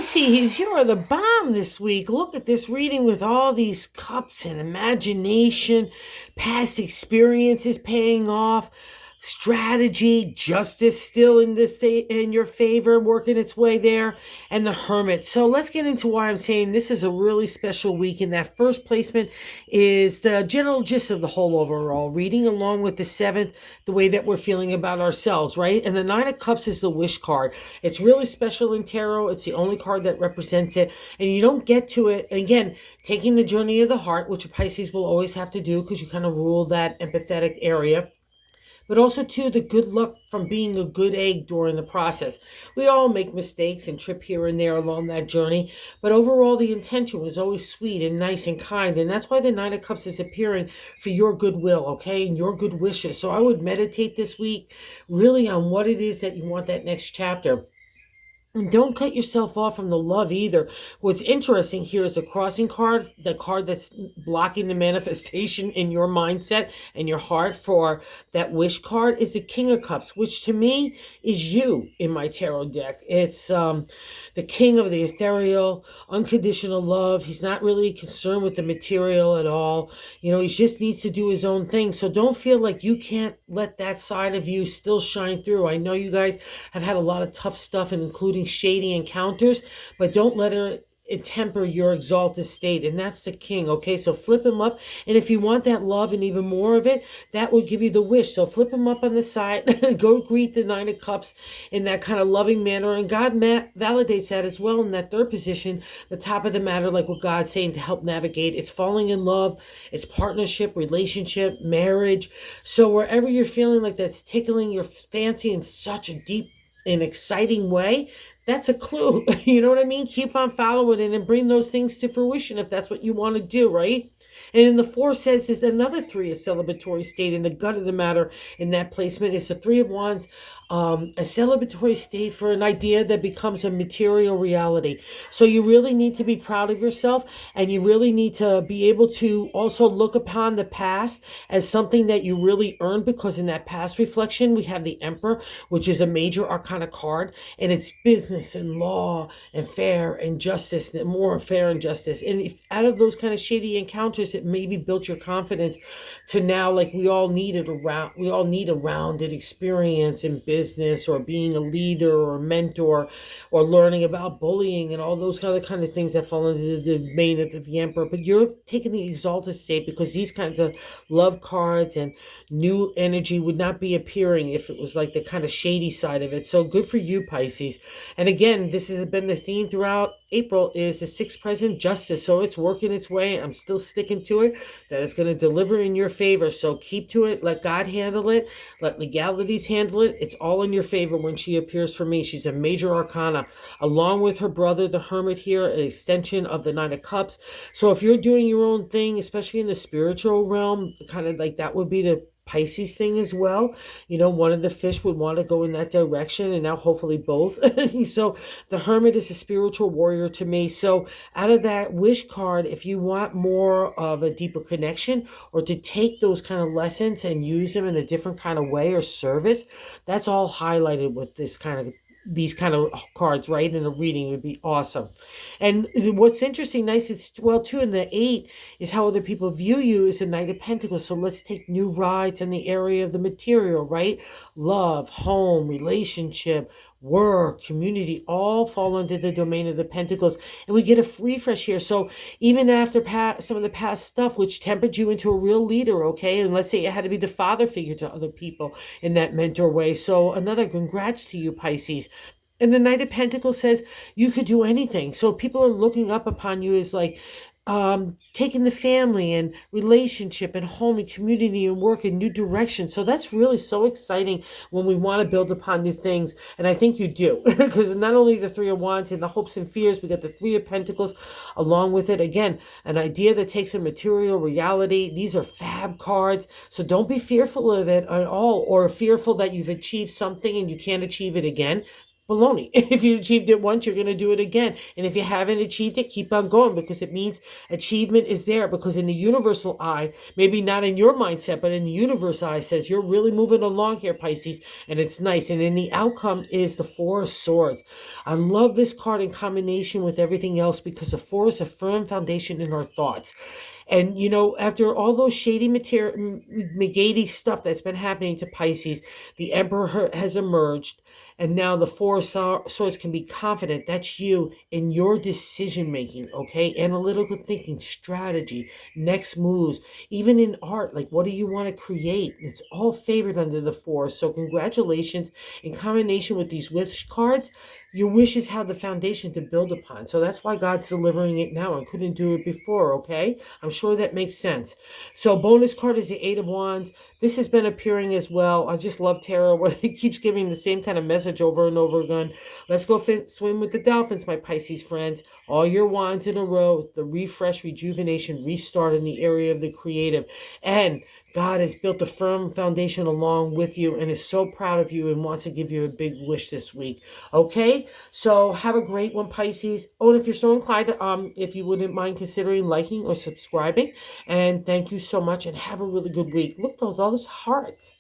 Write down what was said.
Pisces, you are the bomb this week. Look at this reading with all these cups and imagination, past experiences paying off, strategy, justice still in your favor, working its way there, and the Hermit. So let's get into why I'm saying this is a really special week. And that first placement is the general gist of the whole overall reading, along with the seventh, the way that we're feeling about ourselves, right? And the Nine of Cups is the wish card. It's really special in tarot. It's the only card that represents it. And you don't get to it, again, taking the journey of the heart, which Pisces will always have to do because you kind of rule that empathetic area. But also, too, the good luck from being a good egg during the process. We all make mistakes and trip here and there along that journey. But overall, the intention was always sweet and nice and kind. And that's why the Nine of Cups is appearing for your goodwill, okay, and your good wishes. So I would meditate this week really on what it is that you want that next chapter. And don't cut yourself off from the love either. What's interesting here is a crossing card, the card that's blocking the manifestation in your mindset and your heart for that wish card is the King of Cups, which to me is you in my tarot deck. It's the king of the ethereal, unconditional love. He's not really concerned with the material at all. You know, he just needs to do his own thing. So don't feel like you can't let that side of you still shine through. I know you guys have had a lot of tough stuff, and including shady encounters, but don't let it temper your exalted state. And that's the king. Okay, so flip him up, and if you want that love and even more of it, that will give you the wish. So flip him up on the side. Go greet the Nine of Cups in that kind of loving manner, and God validates that as well in that third position, the top of the matter, like what God's saying to help navigate. It's falling in love, it's partnership, relationship, marriage. So wherever you're feeling like that's tickling your fancy in such a deep and exciting way, that's a clue. You know what I mean? Keep on following it and bring those things to fruition if that's what you want to do, right? And in the four says there's another three, a celebratory state. And the gut of the matter in that placement is the Three of Wands, a celebratory state for an idea that becomes a material reality. So you really need to be proud of yourself, and you really need to be able to also look upon the past as something that you really earned, because in that past reflection, we have the Emperor, which is a major arcana card, and it's business and law and fair and justice, and more fair and justice. And if out of those kind of shady encounters, it maybe built your confidence to now, like we all need a rounded experience in business, or being a leader or a mentor, or learning about bullying and all those kind of things that fall into the domain of the Emperor. But you're taking the exalted state, because these kinds of love cards and new energy would not be appearing if it was like the kind of shady side of it. So good for you, Pisces. And again, this has been the theme throughout April, is the sixth present, justice. So it's working its way. I'm still sticking to it, that it's going to deliver in your favor. So keep to it. Let God handle it. Let legalities handle it. It's all in your favor when she appears for me. She's a major arcana, along with her brother, the Hermit here, an extension of the Nine of Cups. So if you're doing your own thing, especially in the spiritual realm, kind of like that would be the Pisces thing as well. You know, one of the fish would want to go in that direction, and now hopefully both. So the Hermit is a spiritual warrior to me. So out of that wish card, if you want more of a deeper connection, or to take those kind of lessons and use them in a different kind of way or service, that's all highlighted with these kind of cards, right? In a reading would be awesome. And what's interesting, nice, is, well, too, in the 8 is how other people view you is the Knight of Pentacles. So let's take new rides in the area of the material, right? Love, home, relationship, work, community, all fall under the domain of the Pentacles. And we get a refresh here. So even after some of the past stuff, which tempered you into a real leader, okay? And let's say it had to be the father figure to other people in that mentor way. So another congrats to you, Pisces. And the Knight of Pentacles says you could do anything. So people are looking up upon you as like, taking the family and relationship and home and community and work in new directions. So that's really so exciting when we want to build upon new things. And I think you do, because not only the Three of Wands and the hopes and fears, we got the Three of Pentacles along with it. Again, an idea that takes a material reality. These are fab cards. So don't be fearful of it at all, or fearful that you've achieved something and you can't achieve it again. baloney. If you achieved it once, you're going to do it again. And if you haven't achieved it, keep on going, because it means achievement is there. Because in the universal eye, maybe not in your mindset, but in the universe eye, says you're really moving along here, Pisces, and it's nice. And then the outcome is the Four of Swords. I love this card in combination with everything else, because the Four is a firm foundation in our thoughts. And after all those shady material, Megady stuff that's been happening to Pisces, the Emperor has emerged, and now the Four of Swords can be confident. That's you in your decision making, okay? Analytical thinking, strategy, next moves, even in art. Like, what do you want to create? It's all favored under the Four. So congratulations. In combination with these wish cards, your wishes have the foundation to build upon. So that's why God's delivering it now and couldn't do it before, okay? I'm sure that makes sense. So bonus card is the Eight of Wands. This has been appearing as well. I just love tarot where it keeps giving the same kind of message over and over again. Let's go swim with the dolphins, my Pisces friends. All your wands in a row, the refresh, rejuvenation, restart in the area of the creative. And God has built a firm foundation along with you and is so proud of you and wants to give you a big wish this week. Okay, so have a great one, Pisces. Oh, and if you're so inclined, if you wouldn't mind considering liking or subscribing. And thank you so much, and have a really good week. Look, those all those hearts.